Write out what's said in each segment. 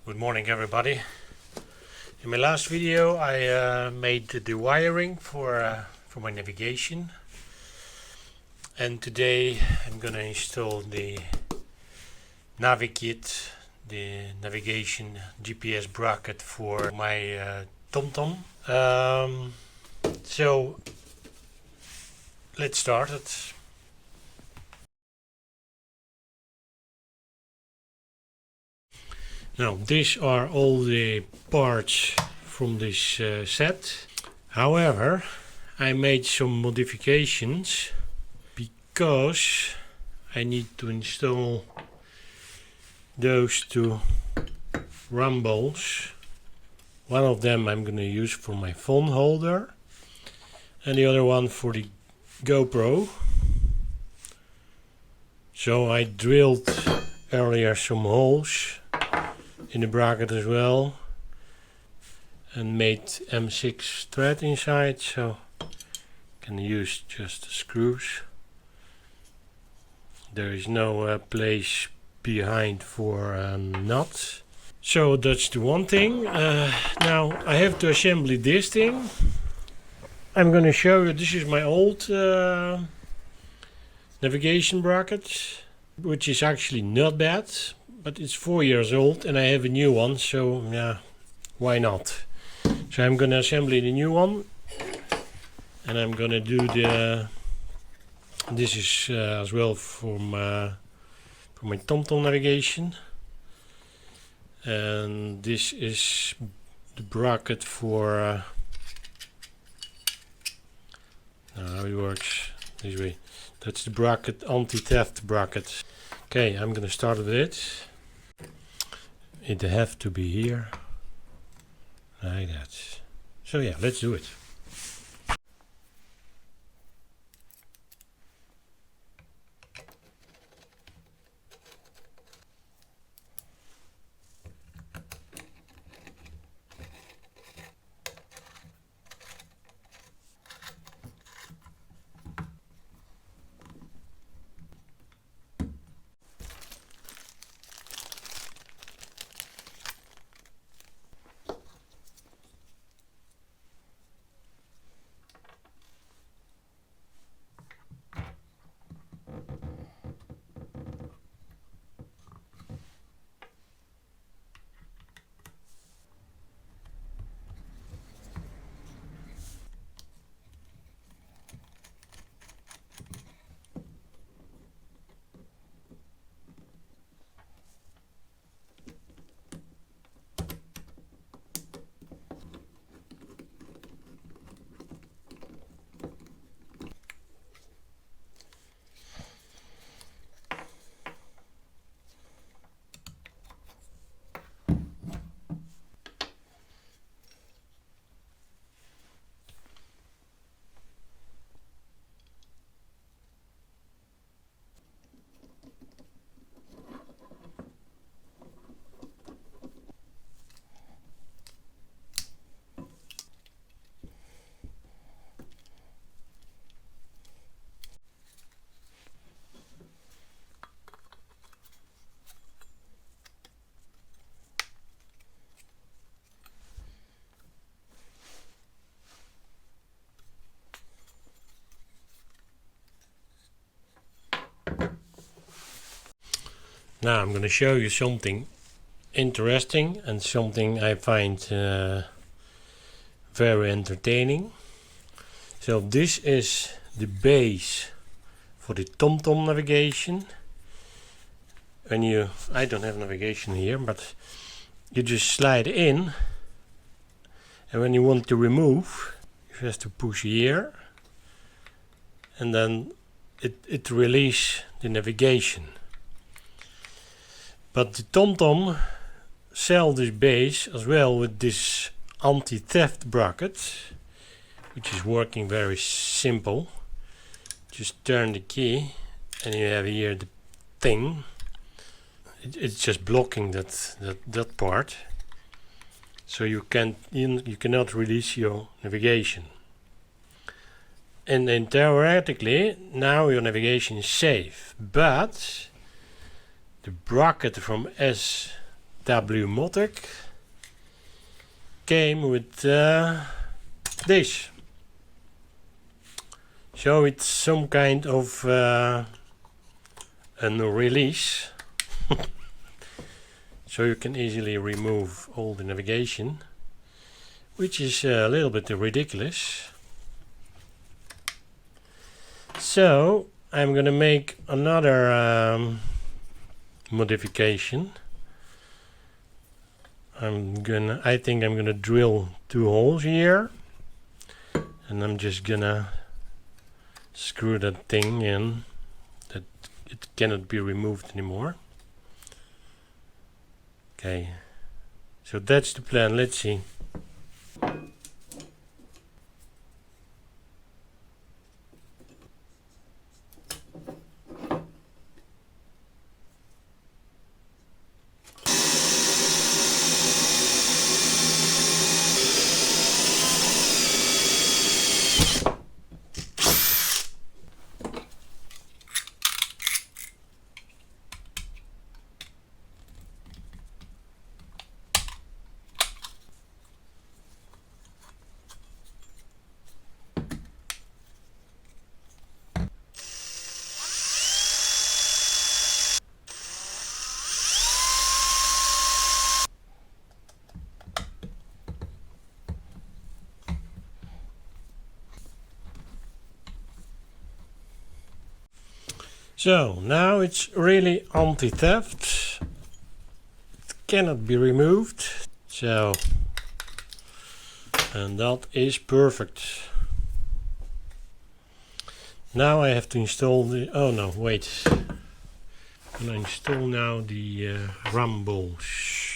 Good morning everybody. In my last video I made the wiring for my navigation, and today I'm gonna install the navi kit, the navigation GPS bracket for my TomTom. So let's start it. Now these are all the parts from this set. However, I made some modifications because I need to install those two rumbles. One of them I'm going to use for my phone holder and the other one for the GoPro. So I drilled earlier some holes in the bracket as well and made M6 thread inside, so can use just the screws. There is no place behind for nuts. So that's the one thing. Now I have to assemble this thing. I'm going to show you, this is my old navigation bracket, which is actually not bad. But it's 4 years old and I have a new one, so yeah, why not? So I'm gonna assemble the new one, and I'm gonna do the. This is as well for my TomTom navigation, and this is the bracket for. How it works this way. That's the bracket, Antitheft bracket. Okay, I'm gonna start with it. It have to be here, like that. So yeah, let's do it. Now I'm going to show you something interesting and something I find very entertaining. So this is the base for the TomTom navigation. When I don't have navigation here, but you just slide in, and when you want to remove, you have to push here, and then it releases the navigation. But the TomTom sell this base as well with this anti-theft bracket, which is working very simple. Just turn the key and you have here the thing. It's just blocking that part, so you cannot release your navigation. And then theoretically now your navigation is safe, but the bracket from SW-Motech came with this. So it's some kind of a release. So you can easily remove all the navigation, which is a little bit ridiculous. So I'm gonna make another modification. I think I'm gonna drill 2 holes here, and I'm just gonna screw that thing in that it cannot be removed anymore. Okay, so that's the plan. Let's see. So now it's really anti-theft. It cannot be removed. So, and that is perfect. Now I have to install the, oh no, wait. I'm gonna install now the rumbles.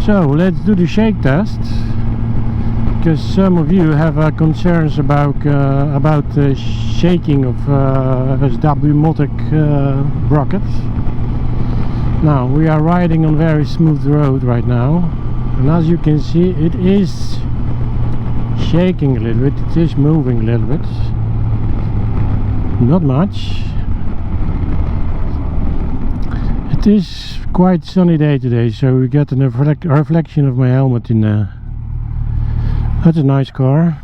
So let's do the shake test, because some of you have concerns about shaking of SW-Motech brackets. Now we are riding on very smooth road right now, and as you can see, it is shaking a little bit. It is moving a little bit, not much. It is quite sunny day today, so we got a reflection of my helmet in that's a nice car.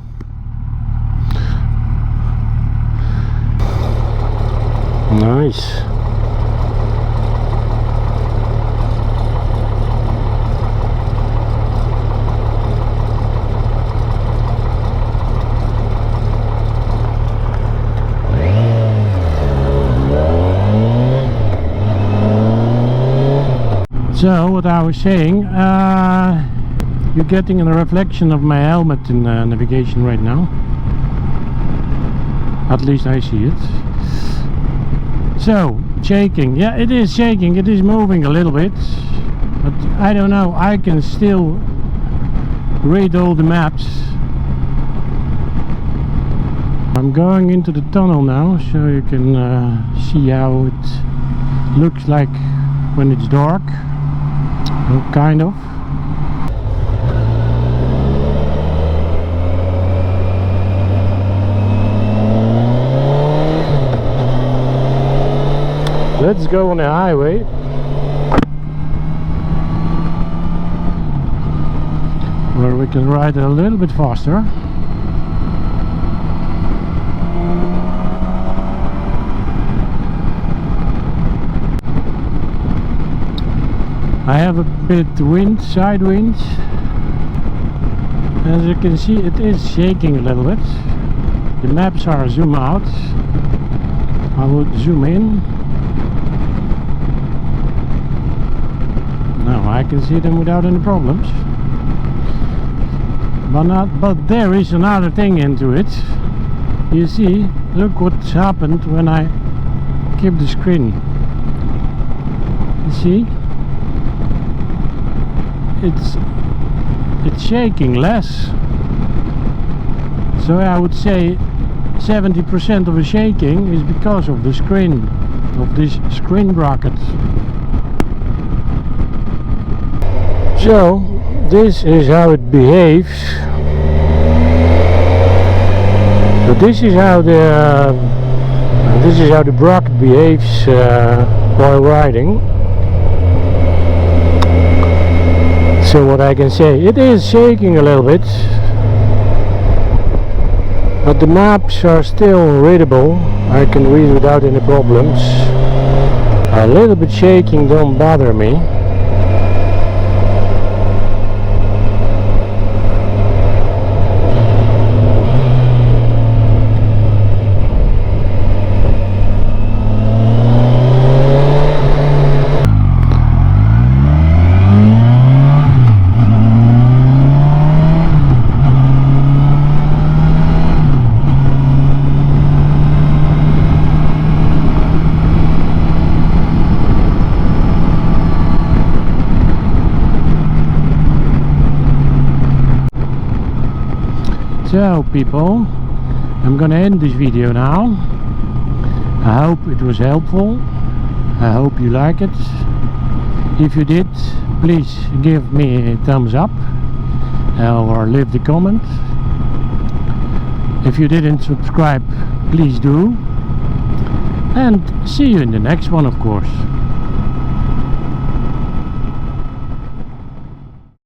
Nice. So what I was saying, you're getting a reflection of my helmet in navigation right now. At least I see it. So, shaking. Yeah, it is shaking. It is moving a little bit. But I don't know. I can still read all the maps. I'm going into the tunnel now, so you can see how it looks like when it's dark. Kind of. Let's go on the highway. Where we can ride a little bit faster. I have a bit wind, side wind. As you can see, it is shaking a little bit. The maps are zoom out. I will zoom in. Now I can see them without any problems. But there is another thing into it. You see, look what's happened when I keep the screen. You see? It's shaking less, so I would say 70% of the shaking is because of the screen, of this screen bracket. So this is how it behaves. So this is how the bracket behaves while riding. So what I can say, it is shaking a little bit, but the maps are still readable. I can read without any problems. A little bit shaking don't bother me. So people, I'm gonna end this video now. I hope it was helpful. I hope you like it. If you did, please give me a thumbs up or leave the comment. If you didn't subscribe, please do. And see you in the next one, of course.